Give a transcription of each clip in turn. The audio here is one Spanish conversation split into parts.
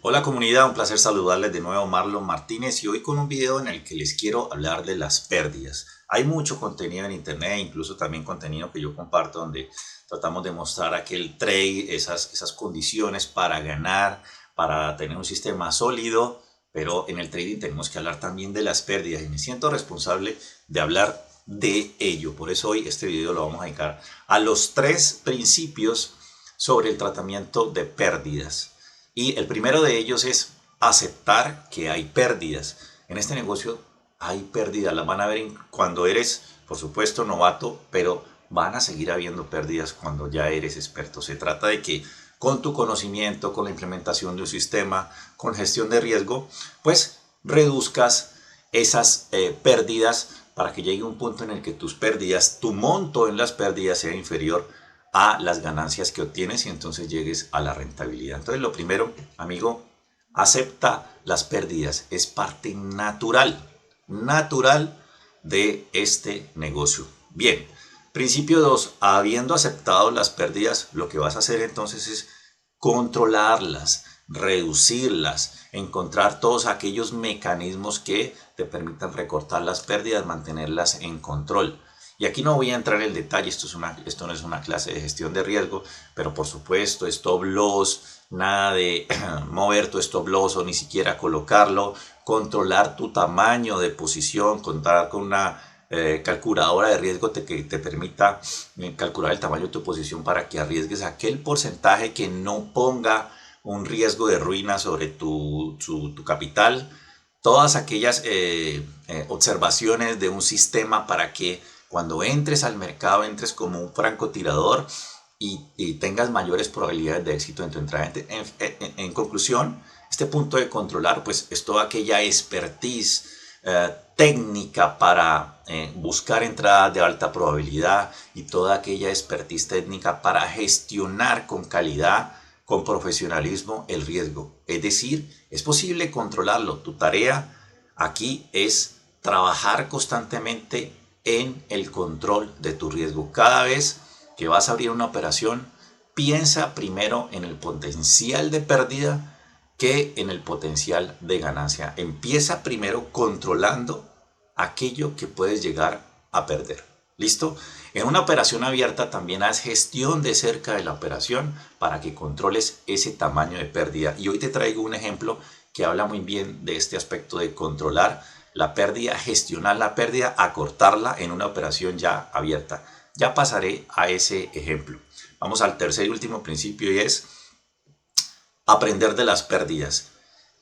Hola comunidad, un placer saludarles de nuevo, Marlon Martínez, y hoy con un video en el que les quiero hablar de las pérdidas. Hay mucho contenido en internet, incluso también contenido que yo comparto donde tratamos de mostrar aquel trade, esas condiciones para ganar, para tener un sistema sólido, pero en el trading tenemos que hablar también de las pérdidas y me siento responsable de hablar de ello. Por eso hoy este video lo vamos a dedicar a los tres principios sobre el tratamiento de pérdidas. Y el primero de ellos es aceptar que hay pérdidas. En este negocio hay pérdidas, las van a ver cuando eres, por supuesto, novato, pero van a seguir habiendo pérdidas cuando ya eres experto. Se trata de que con tu conocimiento, con la implementación de un sistema, con gestión de riesgo, pues reduzcas esas pérdidas para que llegue un punto en el que tus pérdidas, tu monto en las pérdidas sea inferior a las ganancias que obtienes y entonces llegues a la rentabilidad. Entonces lo primero, amigo, acepta las pérdidas. Es parte natural de este negocio. Bien, principio 2, habiendo aceptado las pérdidas, lo que vas a hacer entonces es controlarlas, reducirlas, encontrar todos aquellos mecanismos que te permitan recortar las pérdidas, mantenerlas en control. Y aquí no voy a entrar en el detalle, esto no es una clase de gestión de riesgo, pero por supuesto, stop loss, nada de mover tu stop loss o ni siquiera colocarlo, controlar tu tamaño de posición, contar con una calculadora de riesgo que te permita calcular el tamaño de tu posición para que arriesgues aquel porcentaje que no ponga un riesgo de ruina sobre tu capital. Todas aquellas observaciones de un sistema para que cuando entres al mercado entres como un francotirador y tengas mayores probabilidades de éxito en tu entrada. En conclusión, este punto de controlar pues es toda aquella expertise técnica para buscar entradas de alta probabilidad y toda aquella expertise técnica para gestionar con calidad, con profesionalismo el riesgo. Es decir, es posible controlarlo. Tu tarea aquí es trabajar constantemente en el control de tu riesgo. Cada vez que vas a abrir una operación, piensa primero en el potencial de pérdida que en el potencial de ganancia. Empieza primero controlando aquello que puedes llegar a perder. ¿Listo? En una operación abierta también haz gestión de cerca de la operación para que controles ese tamaño de pérdida. Y hoy te traigo un ejemplo que habla muy bien de este aspecto de controlar la pérdida, gestionar la pérdida, acortarla en una operación ya abierta. Ya pasaré a ese ejemplo. Vamos al tercer y último principio y es aprender de las pérdidas.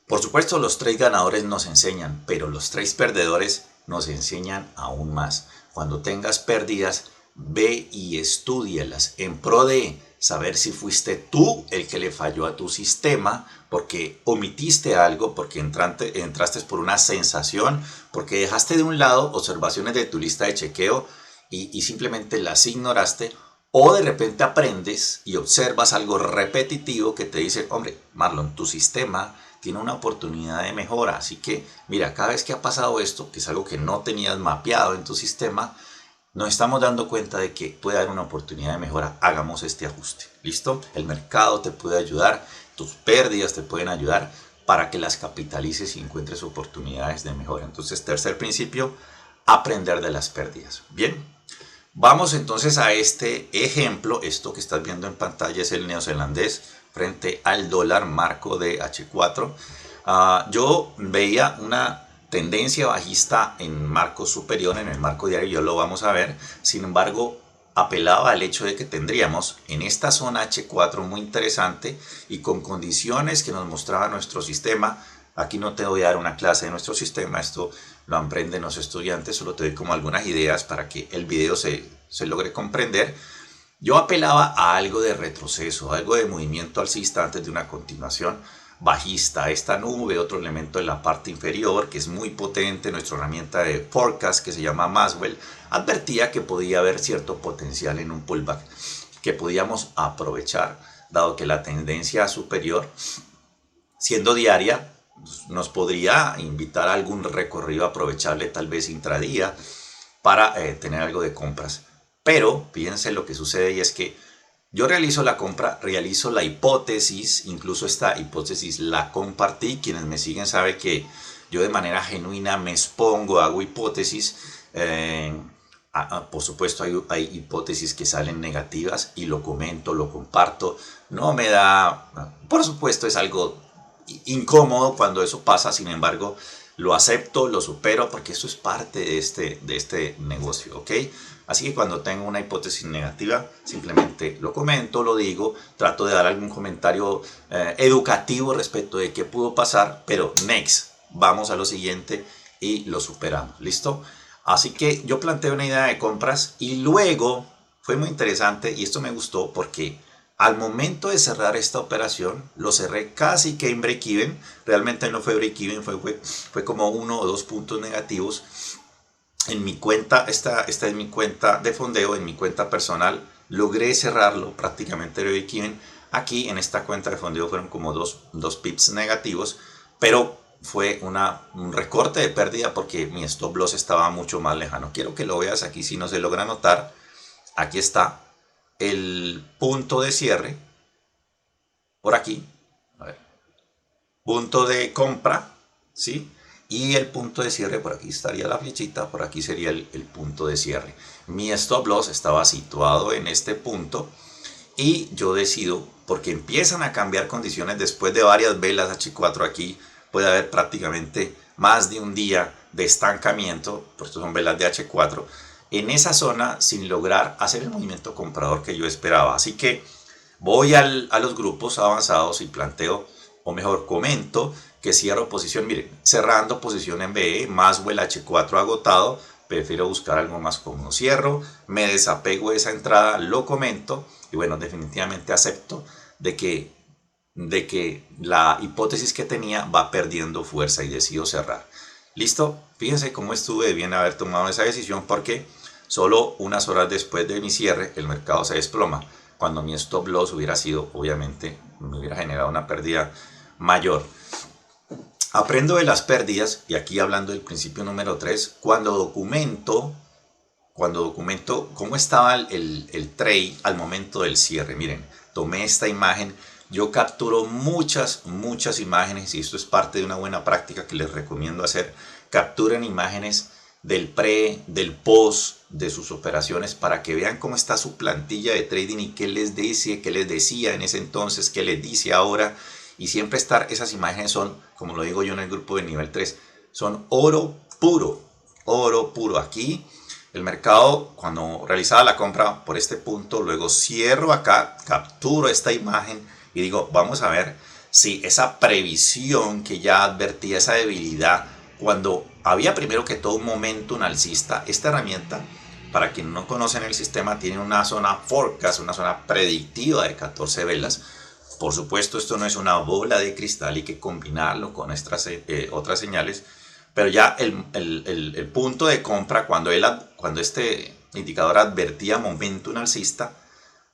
Por supuesto, los tres ganadores nos enseñan, pero los tres perdedores nos enseñan aún más. Cuando tengas pérdidas, ve y estúdialas en pro de saber si fuiste tú el que le falló a tu sistema, porque omitiste algo, porque entraste por una sensación, porque dejaste de un lado observaciones de tu lista de chequeo y simplemente las ignoraste, o de repente aprendes y observas algo repetitivo que te dice, hombre, Marlon, tu sistema tiene una oportunidad de mejora. Así que, mira, cada vez que ha pasado esto, que es algo que no tenías mapeado en tu sistema, nos estamos dando cuenta de que puede haber una oportunidad de mejora. Hagamos este ajuste. ¿Listo? El mercado te puede ayudar, tus pérdidas te pueden ayudar para que las capitalices y encuentres oportunidades de mejora. Entonces, tercer principio, aprender de las pérdidas. Bien. Vamos entonces a este ejemplo. Esto que estás viendo en pantalla es el neozelandés frente al dólar marco de H4. Yo veía una tendencia bajista en marco superior, en el marco diario, ya lo vamos a ver. Sin embargo, apelaba al hecho de que tendríamos en esta zona H4 muy interesante y con condiciones que nos mostraba nuestro sistema. Aquí no te voy a dar una clase de nuestro sistema, esto lo aprenden los estudiantes, solo te doy como algunas ideas para que el video se logre comprender. Yo apelaba a algo de retroceso, algo de movimiento alcista antes de una continuación bajista. Esta nube, otro elemento de la parte inferior que es muy potente, nuestra herramienta de forecast que se llama Maxwell, advertía que podía haber cierto potencial en un pullback que podíamos aprovechar, dado que la tendencia superior, siendo diaria, nos podría invitar a algún recorrido aprovechable, tal vez intradía, para tener algo de compras. Pero fíjense lo que sucede y es que Yo realizo la compra, realizo la hipótesis, incluso esta hipótesis la compartí. Quienes me siguen saben que yo de manera genuina me expongo, hago hipótesis. Por supuesto hay hipótesis que salen negativas y lo comento, lo comparto. No me da, por supuesto es algo incómodo cuando eso pasa, sin embargo lo acepto, lo supero porque eso es parte de este negocio, ¿ok? Así que cuando tengo una hipótesis negativa, simplemente lo comento, lo digo, trato de dar algún comentario educativo respecto de qué pudo pasar, pero next, vamos a lo siguiente y lo superamos, ¿listo? Así que yo planteé una idea de compras y luego fue muy interesante y esto me gustó porque al momento de cerrar esta operación, lo cerré casi que en break-even. Realmente no fue break-even, fue como 1 o 2 puntos negativos. En mi cuenta, esta es mi cuenta de fondeo, en mi cuenta personal, logré cerrarlo prácticamente break-even. Aquí en esta cuenta de fondeo fueron como 2 pips negativos, pero fue un recorte de pérdida porque mi stop loss estaba mucho más lejano. Quiero que lo veas aquí, si no se logra notar, aquí está el punto de cierre, por aquí, a ver, punto de compra, ¿sí? Y el punto de cierre, por aquí estaría la flechita, por aquí sería el punto de cierre. Mi stop loss estaba situado en este punto y yo decido, porque empiezan a cambiar condiciones después de varias velas H4 aquí, puede haber prácticamente más de un día de estancamiento, por esto son velas de H4, en esa zona sin lograr hacer el movimiento comprador que yo esperaba. Así que voy a los grupos avanzados y planteo, o mejor comento, que cierro posición, miren, cerrando posición en BE, más o el H4 agotado, prefiero buscar algo más cómodo. Cierro, me desapego de esa entrada, lo comento y bueno, definitivamente acepto de que la hipótesis que tenía va perdiendo fuerza y decido cerrar. ¿Listo? Fíjense cómo estuve de bien haber tomado esa decisión porque solo unas horas después de mi cierre el mercado se desploma. Cuando mi stop loss hubiera sido, obviamente, me hubiera generado una pérdida mayor. Aprendo de las pérdidas, y aquí hablando del principio número 3, cuando documento cómo estaba el trade al momento del cierre. Miren, tomé esta imagen, yo capturo muchas imágenes y esto es parte de una buena práctica que les recomiendo hacer. Capturen imágenes del pre, del post de sus operaciones para que vean cómo está su plantilla de trading y qué les dice, qué les decía en ese entonces, qué les dice ahora. Y siempre esas imágenes son, como lo digo yo en el grupo de nivel 3, son oro puro, oro puro. Aquí el mercado, cuando realizaba la compra por este punto, luego cierro acá, capturo esta imagen y digo, vamos a ver si esa previsión que ya advertía, esa debilidad, cuando había primero que todo un momentum alcista, esta herramienta, para quienes no conocen el sistema, tiene una zona forecast, una zona predictiva de 14 velas. Por supuesto, esto no es una bola de cristal, hay que combinarlo con otras señales, pero ya el punto de compra, cuando este indicador advertía momentum alcista,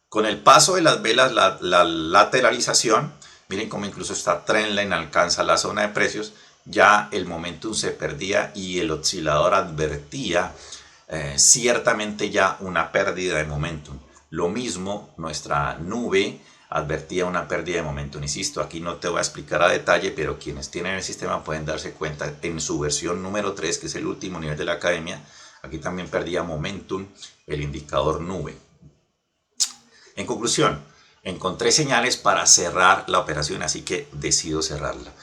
con el paso de las velas, la lateralización, miren cómo incluso esta trendline alcanza la zona de precios, ya el momentum se perdía y el oscilador advertía ciertamente ya una pérdida de momentum. Lo mismo nuestra nube advertía una pérdida de momentum. Insisto, aquí no te voy a explicar a detalle, pero quienes tienen el sistema pueden darse cuenta en su versión número 3, que es el último nivel de la academia, aquí también perdía momentum el indicador nube. En conclusión, encontré señales para cerrar la operación, así que decido cerrarla.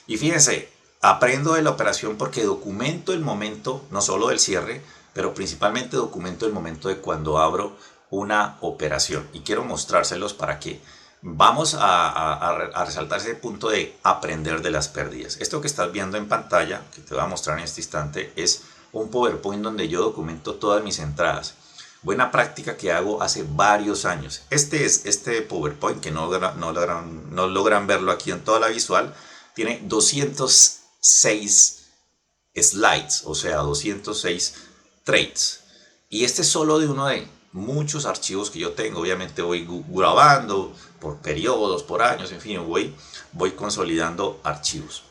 Y fíjense, aprendo de la operación porque documento el momento, no solo del cierre, pero principalmente documento el momento de cuando abro una operación. Y quiero mostrárselos para que vamos a resaltar ese punto de aprender de las pérdidas. Esto que estás viendo en pantalla, que te voy a mostrar en este instante, es un PowerPoint donde yo documento todas mis entradas. Buena práctica que hago hace varios años. Este PowerPoint, que no logran verlo aquí en toda la visual, tiene 206 slides, o sea, 206 trades. Y este es solo de uno de muchos archivos que yo tengo. Obviamente voy grabando por periodos, por años, en fin, voy consolidando archivos.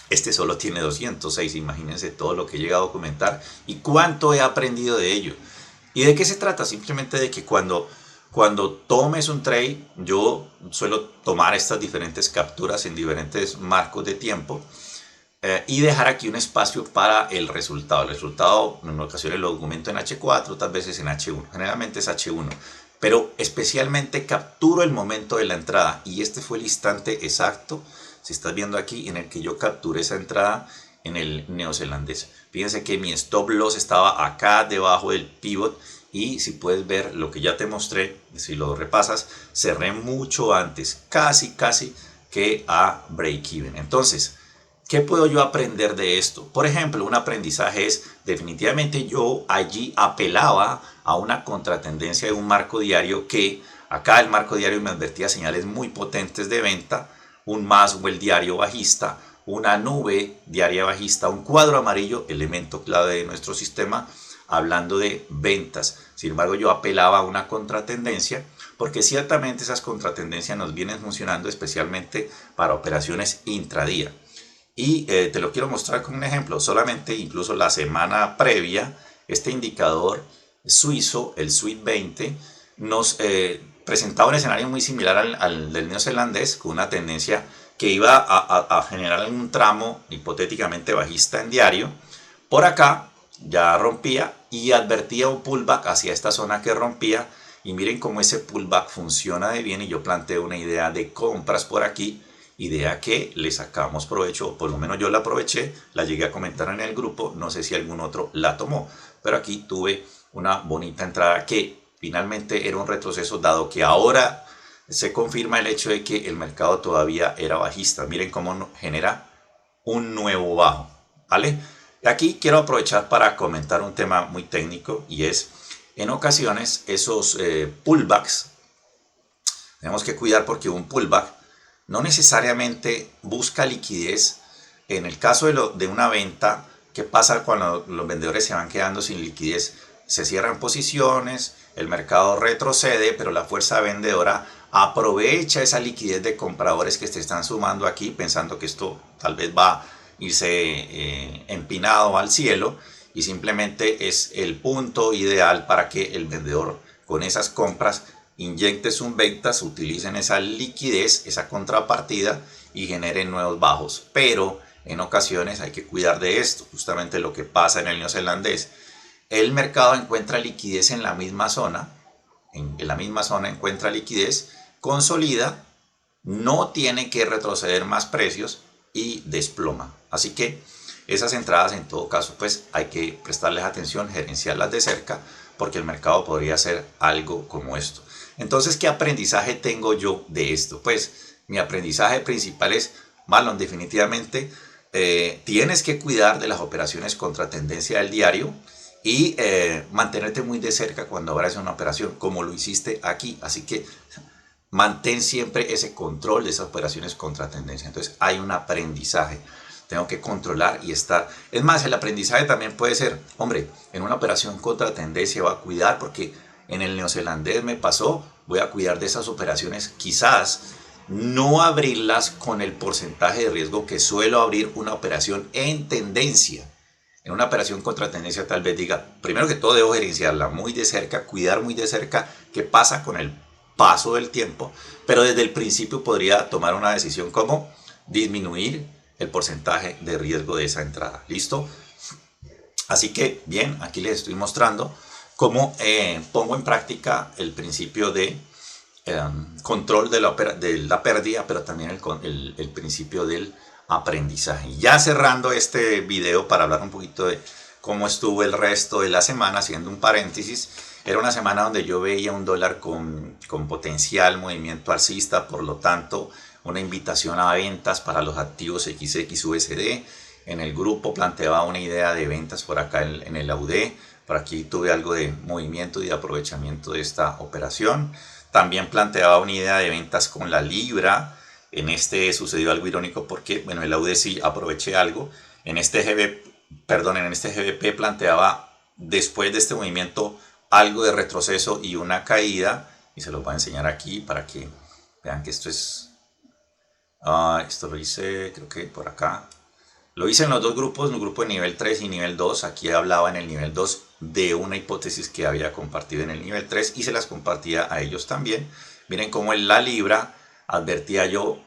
Este solo tiene 206, imagínense todo lo que he llegado a documentar y cuánto he aprendido de ello. ¿Y de qué se trata? Simplemente de que cuando Cuando tomes un trade, yo suelo tomar estas diferentes capturas en diferentes marcos de tiempo y dejar aquí un espacio para el resultado. El resultado en ocasiones lo documento en H4, otras veces en H1. Generalmente es H1. Pero especialmente capturo el momento de la entrada. Y este fue el instante exacto, si estás viendo aquí, en el que yo capturé esa entrada en el neozelandés. Fíjense que mi stop loss estaba acá debajo del pivot. Y si puedes ver lo que ya te mostré, si lo repasas, cerré mucho antes, casi que a break even. Entonces, ¿qué puedo yo aprender de esto? Por ejemplo, un aprendizaje es, definitivamente yo allí apelaba a una contratendencia de un marco diario que, acá el marco diario me advertía señales muy potentes de venta, un Maxwell diario bajista, una nube diaria bajista, un cuadro amarillo, elemento clave de nuestro sistema, hablando de ventas. Sin embargo, yo apelaba a una contratendencia porque ciertamente esas contratendencias nos vienen funcionando especialmente para operaciones intradía. Y te lo quiero mostrar con un ejemplo. Solamente incluso la semana previa, este indicador suizo, el SWIT 20, nos presentaba un escenario muy similar al del neozelandés, con una tendencia que iba a generar un tramo hipotéticamente bajista en diario. Por acá ya rompía y advertía un pullback hacia esta zona que rompía. Y miren cómo ese pullback funciona de bien. Y yo planteo una idea de compras por aquí, idea que le sacamos provecho, por lo menos yo la aproveché, la llegué a comentar en el grupo, no sé si algún otro la tomó, pero aquí tuve una bonita entrada que finalmente era un retroceso, dado que ahora se confirma el hecho de que el mercado todavía era bajista. Miren cómo genera un nuevo bajo, ¿vale? Aquí quiero aprovechar para comentar un tema muy técnico, y es, en ocasiones esos pullbacks, tenemos que cuidar porque un pullback no necesariamente busca liquidez. En el caso de una venta, ¿qué pasa cuando los vendedores se van quedando sin liquidez? Se cierran posiciones, el mercado retrocede, pero la fuerza vendedora aprovecha esa liquidez de compradores que se están sumando aquí, pensando que esto tal vez va a irse empinado al cielo, y simplemente es el punto ideal para que el vendedor con esas compras inyecten sus ventas, utilicen esa liquidez, esa contrapartida y generen nuevos bajos. Pero en ocasiones hay que cuidar de esto, justamente lo que pasa en el neozelandés. El mercado encuentra liquidez en la misma zona, en la misma zona encuentra liquidez, consolida, no tiene que retroceder más precios y desploma. Así que esas entradas, en todo caso, pues hay que prestarles atención, gerenciarlas de cerca, porque el mercado podría hacer algo como esto. Entonces, ¿qué aprendizaje tengo yo de esto? Pues mi aprendizaje principal es, Marlon, definitivamente tienes que cuidar de las operaciones contra tendencia del diario y mantenerte muy de cerca cuando abras una operación, como lo hiciste aquí. Así que mantén siempre ese control de esas operaciones contra tendencia. Entonces hay un aprendizaje. Tengo que controlar y estar. Es más, el aprendizaje también puede ser, hombre, en una operación contra tendencia voy a cuidar porque en el neozelandés me pasó, voy a cuidar de esas operaciones, quizás no abrirlas con el porcentaje de riesgo que suelo abrir una operación en tendencia. En una operación contra tendencia tal vez diga, primero que todo debo gerenciarla muy de cerca, cuidar muy de cerca qué pasa con el paso del tiempo, pero desde el principio podría tomar una decisión como disminuir el porcentaje de riesgo de esa entrada. ¿Listo? Así que bien, aquí les estoy mostrando cómo pongo en práctica el principio de control de la pérdida, pero también el principio del aprendizaje. Ya cerrando este video para hablar un poquito de cómo estuvo el resto de la semana, haciendo un paréntesis. Era una semana donde yo veía un dólar con potencial movimiento alcista, por lo tanto una invitación a ventas para los activos XXUSD. En el grupo planteaba una idea de ventas por acá en el AUD. Por aquí tuve algo de movimiento y de aprovechamiento de esta operación. También planteaba una idea de ventas con la libra. En este sucedió algo irónico porque, bueno, el AUD sí aproveché algo. En este GBP planteaba, después de este movimiento, algo de retroceso y una caída. Y se los voy a enseñar aquí para que vean que esto es... esto lo hice, creo que por acá. Lo hice en los dos grupos, un grupo de nivel 3 y nivel 2. Aquí hablaba en el nivel 2 de una hipótesis que había compartido en el nivel 3 y se las compartía a ellos también. Miren cómo en la libra advertía yo,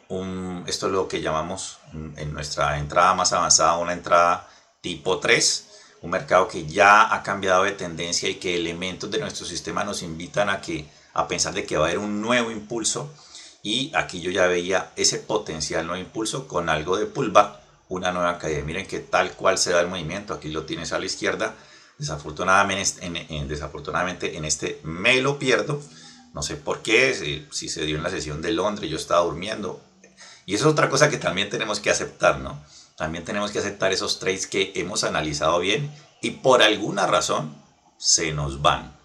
esto es lo que llamamos en nuestra entrada más avanzada, una entrada tipo 3, un mercado que ya ha cambiado de tendencia y que elementos de nuestro sistema nos invitan a pensar de que va a haber un nuevo impulso. Y aquí yo ya veía ese potencial nuevo impulso con algo de pullback, una nueva caída. Miren que tal cual se da el movimiento, aquí lo tienes a la izquierda. Desafortunadamente en este me lo pierdo, no sé por qué, si se dio en la sesión de Londres, yo estaba durmiendo. Y eso es otra cosa que también tenemos que aceptar, ¿no? También tenemos que aceptar esos trades que hemos analizado bien y por alguna razón se nos van.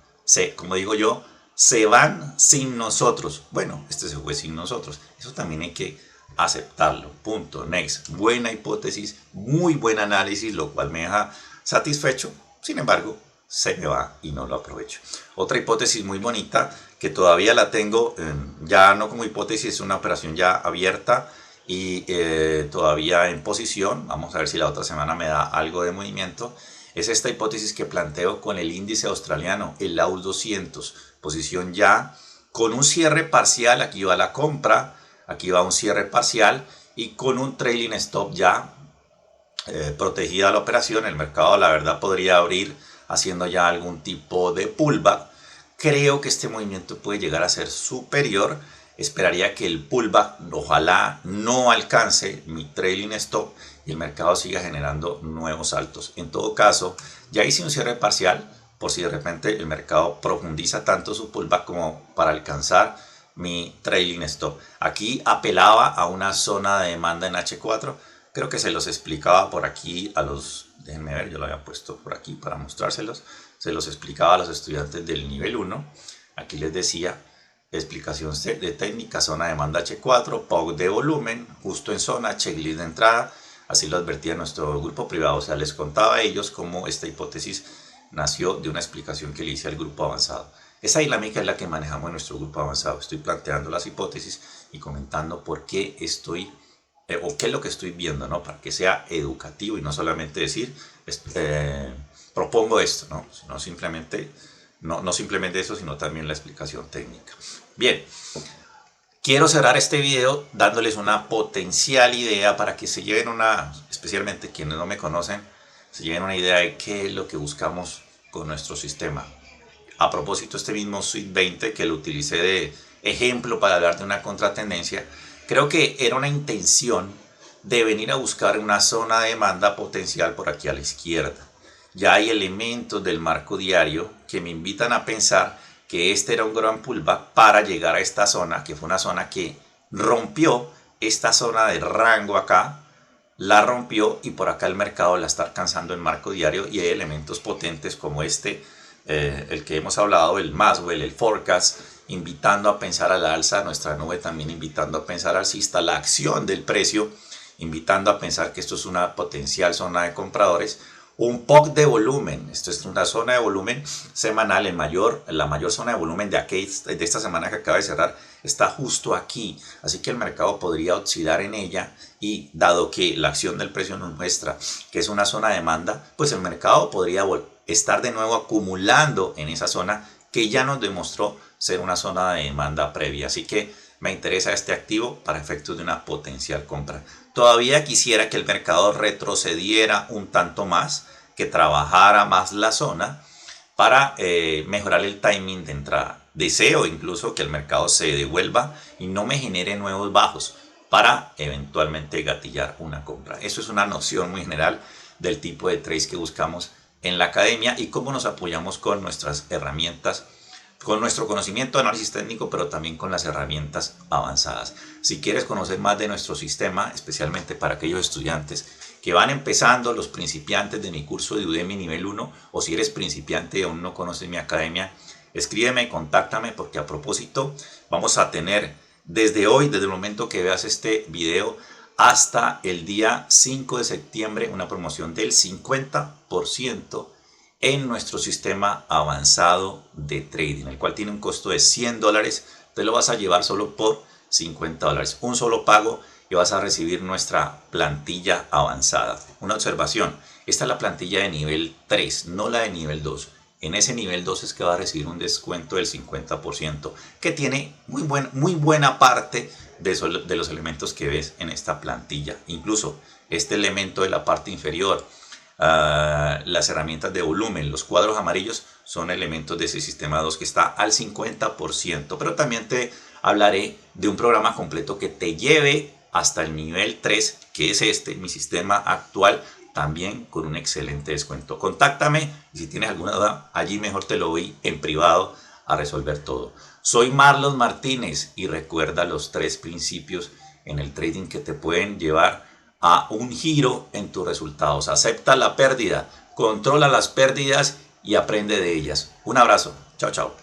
Como digo yo, se van sin nosotros. Bueno, este se fue sin nosotros. Eso también hay que aceptarlo. Punto. Next. Buena hipótesis, muy buen análisis, lo cual me deja satisfecho. Sin embargo, se me va y no lo aprovecho. Otra hipótesis muy bonita que todavía la tengo, ya no como hipótesis, es una operación ya abierta y todavía en posición. Vamos a ver si la otra semana me da algo de movimiento. Es esta hipótesis que planteo con el índice australiano, el AUS 200, posición ya con un cierre parcial. Aquí va la compra, aquí va un cierre parcial y con un trailing stop ya protegida la operación. El mercado, la verdad, podría abrir haciendo ya algún tipo de pullback. Creo que este movimiento puede llegar a ser superior. Esperaría que el pullback ojalá no alcance mi trailing stop y el mercado siga generando nuevos altos. En todo caso, ya hice un cierre parcial por si de repente el mercado profundiza tanto su pullback como para alcanzar mi trailing stop. Aquí apelaba a una zona de demanda en H4. Creo que se los explicaba por aquí a los, déjenme ver, yo lo había puesto por aquí para mostrárselos. Se los explicaba a los estudiantes del nivel 1. Aquí les decía, explicación de técnica, zona de demanda H4, POC de volumen, justo en zona, checklist de entrada. Así lo advertía nuestro grupo privado. O sea, les contaba a ellos cómo esta hipótesis nació de una explicación que le hice al grupo avanzado. Esa dinámica es la que manejamos en nuestro grupo avanzado. Estoy planteando las hipótesis y comentando por qué estoy o qué es lo que estoy viendo, ¿no? Para que sea educativo y no solamente decir, propongo esto, ¿no? Sino simplemente, no simplemente eso, sino también la explicación técnica. Bien, quiero cerrar este video dándoles una potencial idea para que se lleven especialmente quienes no me conocen, se lleven una idea de qué es lo que buscamos con nuestro sistema. A propósito, este mismo Sweet 20 que lo utilicé de ejemplo para hablar de una contratendencia, creo que era una intención de venir a buscar una zona de demanda potencial por aquí a la izquierda. Ya hay elementos del marco diario que me invitan a pensar que este era un gran pullback para llegar a esta zona, que fue una zona que rompió esta zona de rango acá, la rompió y por acá el mercado la está alcanzando en marco diario y hay elementos potentes como este, el que hemos hablado, el Maxwell, el Forecast, invitando a pensar a la alza, nuestra nube también invitando a pensar alcista, la acción del precio invitando a pensar que esto es una potencial zona de compradores, un POC de volumen, esto es una zona de volumen semanal, la mayor zona de volumen de esta semana que acaba de cerrar está justo aquí, así que el mercado podría oxidar en ella y dado que la acción del precio nos muestra que es una zona de demanda, pues el mercado podría estar de nuevo acumulando en esa zona que ya nos demostró ser una zona de demanda previa, así que me interesa este activo para efectos de una potencial compra. Todavía quisiera que el mercado retrocediera un tanto más, que trabajara más la zona para mejorar el timing de entrada. Deseo incluso que el mercado se devuelva y no me genere nuevos bajos para eventualmente gatillar una compra. Eso es una noción muy general del tipo de trades que buscamos en la academia y cómo nos apoyamos con nuestras herramientas, con nuestro conocimiento de análisis técnico, pero también con las herramientas avanzadas. Si quieres conocer más de nuestro sistema, especialmente para aquellos estudiantes que van empezando, los principiantes de mi curso de Udemy nivel 1, o si eres principiante y aún no conoces mi academia, escríbeme, contáctame, porque a propósito vamos a tener desde hoy, desde el momento que veas este video, hasta el día 5 de septiembre, una promoción del 50% en nuestro sistema avanzado de trading, el cual tiene un costo de $100, te lo vas a llevar solo por $50, un solo pago y vas a recibir nuestra plantilla avanzada. Una observación, esta es la plantilla de nivel 3, no la de nivel 2. En ese nivel 2 es que va a recibir un descuento del 50%, que tiene muy buena parte de los elementos que ves en esta plantilla. Incluso este elemento de la parte inferior, las herramientas de volumen, los cuadros amarillos son elementos de ese sistema 2 que está al 50%. Pero también te hablaré de un programa completo que te lleve hasta el nivel 3, que es este, mi sistema actual, también con un excelente descuento. Contáctame y si tienes alguna duda, allí mejor te lo voy en privado a resolver todo. Soy Marlon Martínez y recuerda los 3 principios en el trading que te pueden llevar a un giro en tus resultados. Acepta la pérdida, controla las pérdidas y aprende de ellas. Un abrazo. Chao, chao.